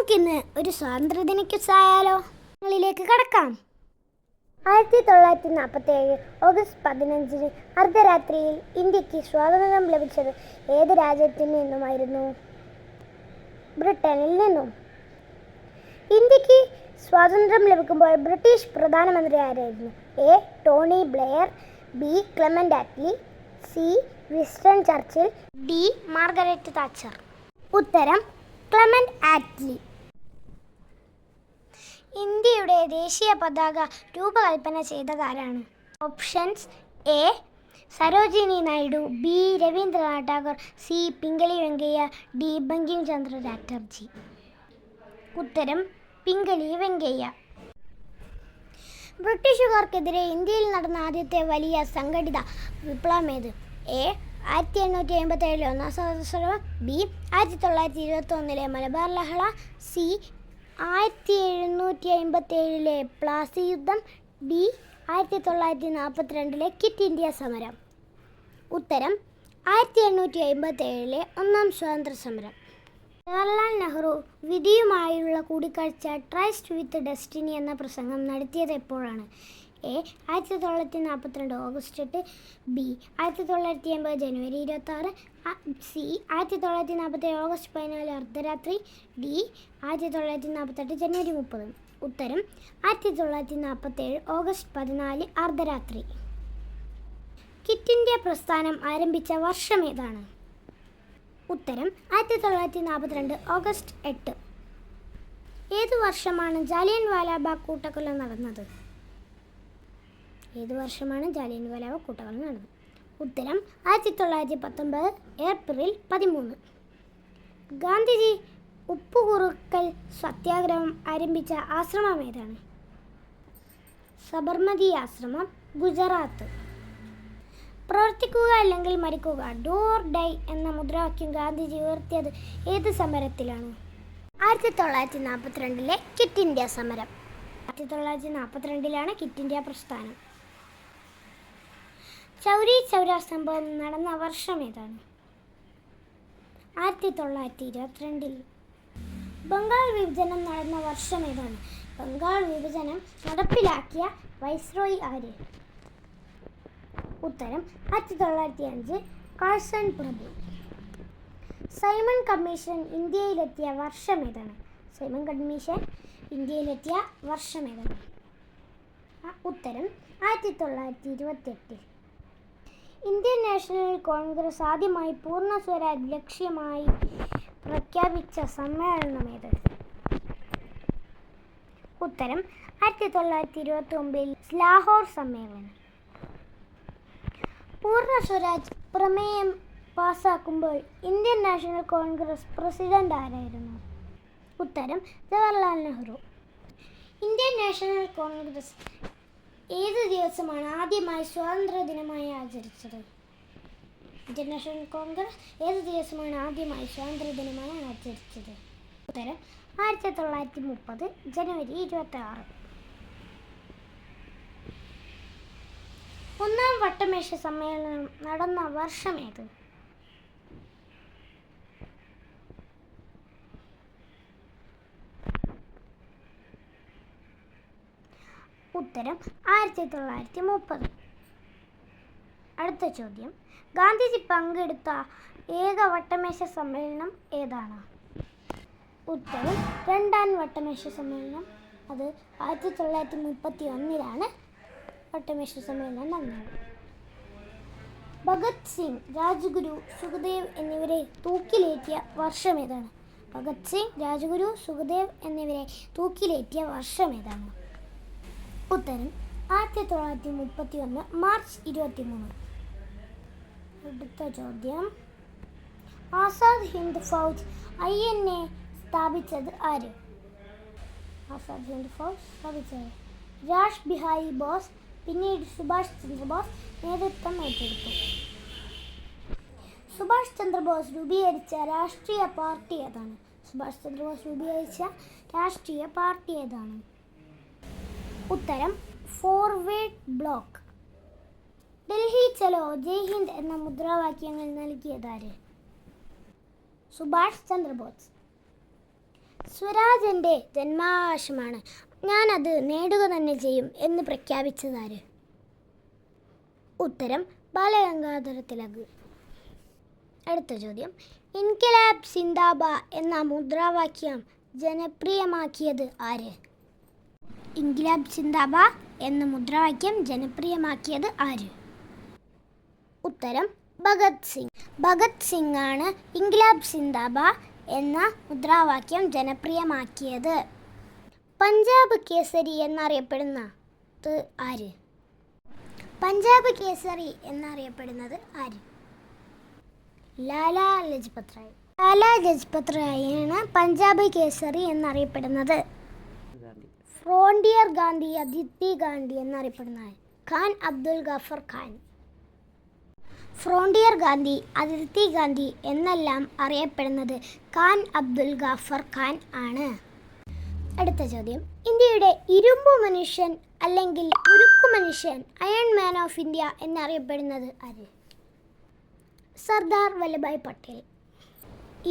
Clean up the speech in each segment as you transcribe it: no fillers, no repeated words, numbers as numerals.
നമുക്കിന്ന് ഒരു സ്വാതന്ത്ര്യദിന ക്വിസായാലോ? ങ്ങളിലേക്ക് കടക്കാം. 1947 ഓഗസ്റ്റ് 15 അർദ്ധരാത്രിയിൽ ഇന്ത്യക്ക് സ്വാതന്ത്ര്യം ലഭിച്ചത് ഏത് രാജ്യത്തിൽ നിന്നുമായിരുന്നു? ബ്രിട്ടനിൽ നിന്നും. ഇന്ത്യക്ക് സ്വാതന്ത്ര്യം ലഭിക്കുമ്പോൾ ബ്രിട്ടീഷ് പ്രധാനമന്ത്രി ആരായിരുന്നു? A. Tony Blair, B. Clement Attlee, C. Winston Churchill, D. Margaret Thatcher. ഉത്തരം ക്ലെമന്റ് ആറ്റ്ലി. ഇന്ത്യയുടെ ദേശീയ പതാക രൂപകൽപ്പന ചെയ്തതാരാണ്? Options: A. Sarojini Naidu, B. Rabindranath Tagore, C. Pingali Venkayya, D. Bankim Chandra Chatterjee. ഉത്തരം പിംഗലി വെങ്കയ്യ. ബ്രിട്ടീഷുകാർക്കെതിരെ ഇന്ത്യയിൽ നടന്ന ആദ്യത്തെ വലിയ സംഘടിത വിപ്ലവമേത്? എ. 1857 ഒന്നാം സ്വാതന്ത്ര്യസമരം, ബി. 1921 മലബാർ ലഹള, സി. 1757 പ്ലാസി യുദ്ധം, ഡി. 1942 ക്വിറ്റ് ഇന്ത്യ സമരം. ഉത്തരം 1857 ഒന്നാം സ്വാതന്ത്ര്യ സമരം. ജവഹർലാൽ നെഹ്റു വിധിയുമായുള്ള കൂടിക്കാഴ്ച ട്രൈസ്റ്റ് വിത്ത് ഡെസ്റ്റിനി എന്ന പ്രസംഗം നടത്തിയത് എപ്പോഴാണ്? A. 1942 August 8, B. 1980 January 26, C. 1947 August 14 അർദ്ധരാത്രി, ഡി. 1948 ജനുവരി 30. ഉത്തരം 1947 ഓഗസ്റ്റ് 14 അർദ്ധരാത്രി. ക്വിറ്റ് ഇന്ത്യ പ്രസ്ഥാനം ആരംഭിച്ച വർഷം ഏതാണ്? ഉത്തരം 1942 ഓഗസ്റ്റ് 8. ഏതു വർഷമാണ് ജാലിയൻവാലാബാഗ് കൂട്ടക്കൊല നടന്നത്? ഉത്തരം 1919 ഏപ്രിൽ 13. ഗാന്ധിജി ഉപ്പുകുറുക്കൽ സത്യാഗ്രഹം ആരംഭിച്ച ആശ്രമം ഏതാണ്? സബർമതി ആശ്രമം, ഗുജറാത്ത്. പ്രവർത്തിക്കുക അല്ലെങ്കിൽ മരിക്കുക, ഡു ഓർ ഡൈ എന്ന മുദ്രാവാക്യം ഗാന്ധിജി ഉയർത്തിയത് ഏത് സമരത്തിലാണ്? 1942 ക്വിറ്റ് ഇന്ത്യ സമരം. 1942 ക്വിറ്റ് ഇന്ത്യ പ്രസ്ഥാനം. ചൗരി ചൗര സംഭവം നടന്ന വർഷം ഏതാണ്? 1922. ബംഗാൾ വിഭജനം നടന്ന വർഷം ഏതാണ്? ബംഗാൾ വിഭജനം നടപ്പിലാക്കിയ വൈസ്രോയി ആര്? ഉത്തരം 1905 കാഴ്സൺ പ്രഭു. സൈമൺ കമ്മീഷൻ ഇന്ത്യയിലെത്തിയ വർഷം ഏതാണ്? ഉത്തരം 1928. ഇന്ത്യൻ നാഷണൽ കോൺഗ്രസ് ആദ്യമായി പൂർണ്ണ സ്വരാജ് ലക്ഷ്യമായി പ്രഖ്യാപിച്ച സമ്മേളനം ഏത്? ഉത്തരം 1929 ലാഹോർ സമ്മേളനം. പൂർണ്ണ സ്വരാജ് പ്രമേയം പാസാക്കുമ്പോൾ ഇന്ത്യൻ നാഷണൽ കോൺഗ്രസ് പ്രസിഡന്റ് ആരായിരുന്നു? ഉത്തരം ജവഹർലാൽ നെഹ്റു. ഇന്ത്യൻ നാഷണൽ കോൺഗ്രസ് ഏത് ദിവസമാണ് ആദ്യമായി സ്വാതന്ത്ര്യ ദിനമായി ആചരിച്ചത്? ഇന്ത്യൻ നാഷണൽ കോൺഗ്രസ് ഏത് ദിവസമാണ് ആദ്യമായി സ്വാതന്ത്ര്യ ദിനമായി ആചരിച്ചത്? ഉത്തരം 1930 ജനുവരി 26. ഒന്നാം വട്ടമേശ സമ്മേളനം നടന്ന വർഷം ഏത്? ഉത്തരം 1930. അടുത്ത ചോദ്യം: ഗാന്ധിജി പങ്കെടുത്ത ഏക വട്ടമേശ സമ്മേളനം ഏതാണ്? ഉത്തരം രണ്ടാം വട്ടമേശ സമ്മേളനം. അത് 1931 വട്ടമേശ സമ്മേളനം നടന്നത്. ഭഗത് സിംഗ്, രാജ്ഗുരു, സുഖദേവ് എന്നിവരെ തൂക്കിലേറ്റിയ വർഷം ഏതാണ്? ഉത്തരം 1931 മാർച്ച് 23. അടുത്ത ചോദ്യം: ആസാദ് ഹിന്ദ് ഫൗജ് INA സ്ഥാപിച്ചത് ആര്? രാഷ് ബിഹാരി ബോസ്. പിന്നീട് സുഭാഷ് ചന്ദ്രബോസ് നേതൃത്വം ഏറ്റെടുത്തു. സുഭാഷ് ചന്ദ്രബോസ് രൂപീകരിച്ച രാഷ്ട്രീയ പാർട്ടി ഏതാണ്? ഉത്തരം ഫോർവേഡ് ബ്ലോക്ക്. ഡൽഹി ചലോ, ജയ് ഹിന്ദ് എന്ന മുദ്രാവാക്യങ്ങൾ നൽകിയതാര്? സുഭാഷ് ചന്ദ്രബോസ്. സ്വരാജ് എൻ്റെ ജന്മാവകാശമാണ്, ഞാനത് നേടുക തന്നെ ചെയ്യും എന്ന് പ്രഖ്യാപിച്ചതാര്? ഉത്തരം ബാലഗംഗാധര തിലക്. അടുത്ത ചോദ്യം, ഇൻക്വിലാബ് സിന്ദാബാദ് എന്ന മുദ്രാവാക്യം ജനപ്രിയമാക്കിയത് ആര്? ഇൻക്വിലാബ് സിന്ദാബാദ് എന്ന മുദ്രാവാക്യം ജനപ്രിയമാക്കിയത് ആര്? ഉത്തരം ഭഗത് സിംഗ്. ഭഗത് സിംഗ് ആണ് ഇൻക്വിലാബ് സിന്ദാബാദ് എന്ന മുദ്രാവാക്യം ജനപ്രിയമാക്കിയത്. പഞ്ചാബ് കേസരി എന്നറിയപ്പെടുന്നത് ആര്? പഞ്ചാബ് കേസരി എന്നറിയപ്പെടുന്നത് ആര്? ലാലാ ലജ്പത് റായ്. ലാലാ ലജ്പത് റായിയാണ് പഞ്ചാബ് കേസരി എന്നറിയപ്പെടുന്നത്. ഫ്രോണ്ടിയർ ഗാന്ധി, അതിർത്തി ഗാന്ധി എന്നറിയപ്പെടുന്നത് ഖാൻ അബ്ദുൽ ഗഫർ ഖാൻ. ഫ്രോണ്ടിയർ ഗാന്ധി, അതിർത്തി ഗാന്ധി എന്നെല്ലാം അറിയപ്പെടുന്നത് ഖാൻ അബ്ദുൽ ഗഫർ ഖാൻ ആണ്. അടുത്ത ചോദ്യം, ഇന്ത്യയുടെ ഇരുമ്പു മനുഷ്യൻ അല്ലെങ്കിൽ ഉരുക്കു മനുഷ്യൻ, അയൺ മാൻ ഓഫ് ഇന്ത്യ എന്നറിയപ്പെടുന്നത് ആര്? സർദാർ വല്ലഭായ് പട്ടേൽ.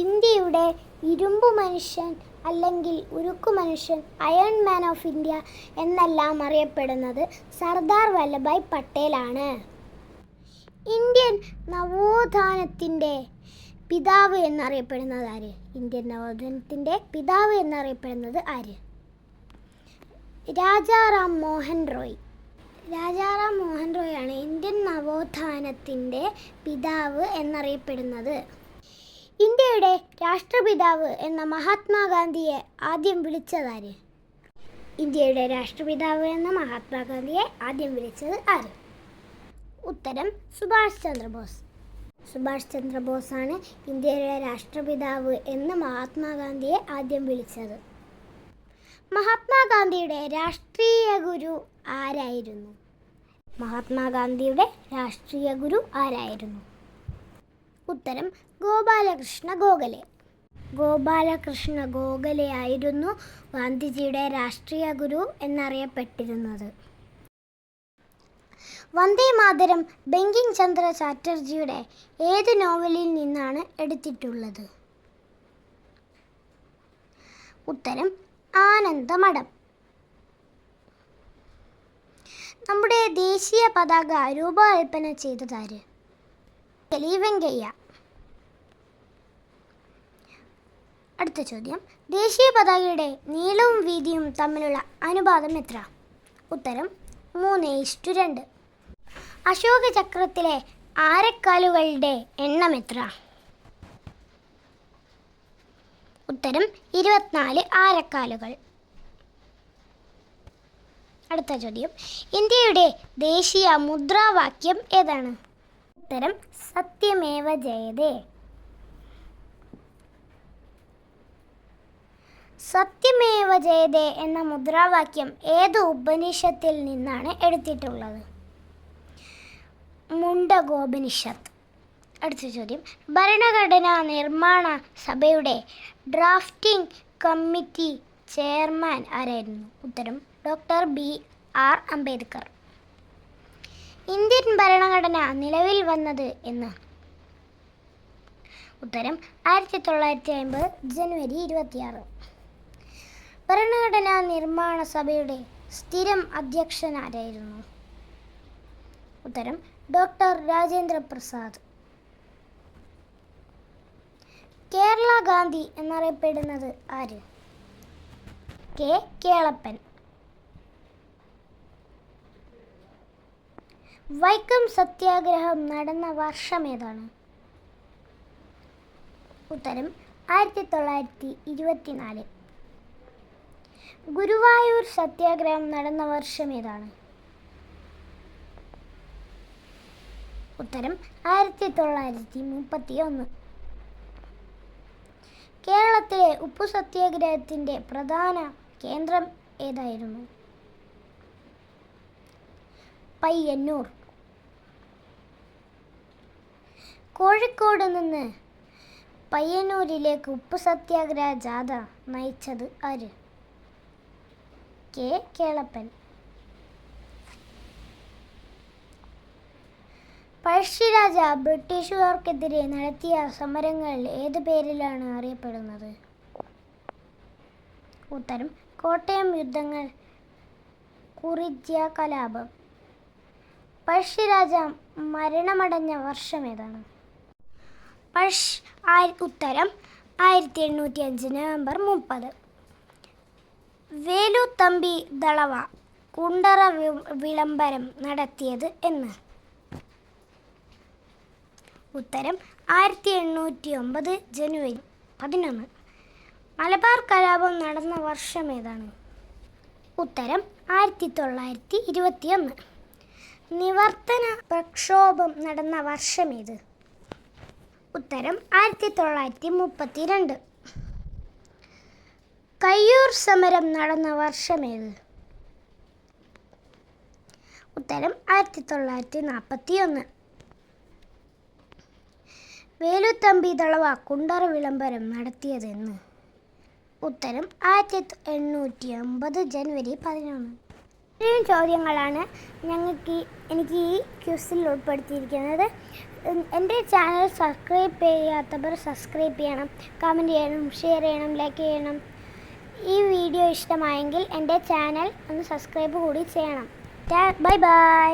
ഇന്ത്യയുടെ ഇരുമ്പു മനുഷ്യൻ അല്ലെങ്കിൽ ഉരുക്കു മനുഷ്യൻ, അയൺ മാൻ ഓഫ് ഇന്ത്യ എന്നെല്ലാം അറിയപ്പെടുന്നത് സർദാർ വല്ലഭായ് പട്ടേലാണ്. ഇന്ത്യൻ നവോത്ഥാനത്തിൻ്റെ പിതാവ് എന്നറിയപ്പെടുന്നത് ആര്? ഇന്ത്യൻ നവോത്ഥാനത്തിൻ്റെ പിതാവ് എന്നറിയപ്പെടുന്നത് ആര്? രാജാറാം മോഹൻ റോയ്. രാജാറാം മോഹൻ റോയ് ആണ് ഇന്ത്യൻ നവോത്ഥാനത്തിൻ്റെ പിതാവ് എന്നറിയപ്പെടുന്നത്. ഇന്ത്യയുടെ രാഷ്ട്രപിതാവ് എന്ന മഹാത്മാഗാന്ധിയെ ആദ്യം വിളിച്ചതാര്? ഇന്ത്യയുടെ രാഷ്ട്രപിതാവ് എന്ന മഹാത്മാഗാന്ധിയെ ആദ്യം വിളിച്ചത് ആര്? ഉത്തരം സുഭാഷ് ചന്ദ്രബോസ്. സുഭാഷ് ചന്ദ്രബോസാണ് ഇന്ത്യയുടെ രാഷ്ട്രപിതാവ് എന്ന് മഹാത്മാഗാന്ധിയെ ആദ്യം വിളിച്ചത്. മഹാത്മാഗാന്ധിയുടെ രാഷ്ട്രീയ ഗുരു ആരായിരുന്നു? മഹാത്മാഗാന്ധിയുടെ രാഷ്ട്രീയ ഗുരു ആരായിരുന്നു? ഉത്തരം ഗോപാലകൃഷ്ണ ഗോഖലെ. ഗോപാലകൃഷ്ണ ഗോഖലെ ആയിരുന്നു ഗാന്ധിജിയുടെ രാഷ്ട്രീയ ഗുരു എന്നറിയപ്പെട്ടിരുന്നത്. വന്ദേ മാതരം ബങ്കിം ചന്ദ്ര ചാറ്റർജിയുടെ ഏത് നോവലിൽ നിന്നാണ് എടുത്തിട്ടുള്ളത്? ഉത്തരം ആനന്ദമഠം. നമ്മുടെ ദേശീയ പതാക രൂപകൽപ്പന ചെയ്തതാര്? വെങ്കയ്യ. അടുത്ത ചോദ്യം, ദേശീയ പതാകയുടെ നീളവും വീതിയും തമ്മിലുള്ള അനുപാതം എത്ര? ഉത്തരം 3:2. അശോക ചക്രത്തിലെ ആരക്കാലുകളുടെ എണ്ണം എത്ര? ഉത്തരം 24 ആരക്കാലുകൾ. അടുത്ത ചോദ്യം, ഇന്ത്യയുടെ ദേശീയ മുദ്രാവാക്യം ഏതാണ്? ഉത്തരം സത്യമേവ ജയതേ. സത്യമേവ ജയതേ എന്ന മുദ്രാവാക്യം ഏത് ഉപനിഷത്തിൽ നിന്നാണ് എടുത്തിട്ടുള്ളത്? മുണ്ടകോപനിഷത്ത്. അടുത്ത ചോദ്യം, ഭരണഘടനാ നിർമ്മാണ സഭയുടെ ഡ്രാഫ്റ്റിംഗ് കമ്മിറ്റി ചെയർമാൻ ആരായിരുന്നു? ഉത്തരം ഡോക്ടർ BR അംബേദ്കർ. ഇന്ത്യൻ ഭരണഘടന നിലവിൽ വന്നത് എന്ന്? ഉത്തരം 1950 ജനുവരി 26. ഭരണഘടനാ നിർമ്മാണ സഭയുടെ സ്ഥിരം അധ്യക്ഷൻ ആരായിരുന്നു? ഉത്തരം ഡോക്ടർ രാജേന്ദ്ര പ്രസാദ്. കേരള ഗാന്ധി എന്നറിയപ്പെടുന്നത് ആര്? K. കേളപ്പൻ. വൈക്കം സത്യാഗ്രഹം നടന്ന വർഷം ഏതാണ്? ഉത്തരം 1924. ഗുരുവായൂർ സത്യാഗ്രഹം നടന്ന വർഷം ഏതാണ്? ഉത്തരം 1931. കേരളത്തിലെ ഉപ്പു സത്യാഗ്രഹത്തിൻ്റെ പ്രധാന കേന്ദ്രം ഏതായിരുന്നു? പയ്യന്നൂർ. കോഴിക്കോട് നിന്ന് പയ്യന്നൂരിലേക്ക് ഉപ്പു സത്യാഗ്രഹ ജാഥ നയിച്ചത് ആര്? K. കേളപ്പൻ. പഴശ്ശിരാജ ബ്രിട്ടീഷുകാർക്കെതിരെ നടത്തിയ സമരങ്ങൾ ഏത് പേരിലാണ് അറിയപ്പെടുന്നത്? ഉത്തരം കോട്ടയം യുദ്ധങ്ങൾ. കുറിച്യ കലാപം. പഴശ്ശിരാജ മരണമടഞ്ഞ വർഷം ഏതാണ്? ഉത്തരം 1805 നവംബർ 30. വേലുത്തമ്പി ദളവ കുണ്ടറ വിളംബരം നടത്തിയത് എന്ന്? ഉത്തരം 1809 ജനുവരി 11. മലബാർ കലാപം നടന്ന വർഷം ഏതാണ്? ഉത്തരം 1921. നിവർത്തന പ്രക്ഷോഭം നടന്ന വർഷം ഏത്? ഉത്തരം 1932. കയ്യൂർ സമരം നടന്ന വർഷം ഏത്? ഉത്തരം 1941. വേലുത്തമ്പി ദളവ കുണ്ടറ വിളംബരം നടത്തിയതെന്ന്? ഉത്തരം 1809 ജനുവരി 11. ഇത്രയും ചോദ്യങ്ങളാണ് എനിക്ക് ഈ ക്വിസിൽ ഉൾപ്പെടുത്തിയിരിക്കുന്നത്. എൻ്റെ ചാനൽ സബ്സ്ക്രൈബ് ചെയ്യാത്തവർ സബ്സ്ക്രൈബ് ചെയ്യണം, കമൻറ്റ് ചെയ്യണം, ഷെയർ ചെയ്യണം, ലൈക്ക് ചെയ്യണം. ഈ വീഡിയോ ഇഷ്ടമായെങ്കിൽ എൻ്റെ ചാനൽ ഒന്ന് സബ്സ്ക്രൈബ് കൂടി ചെയ്യണം. Bye bye.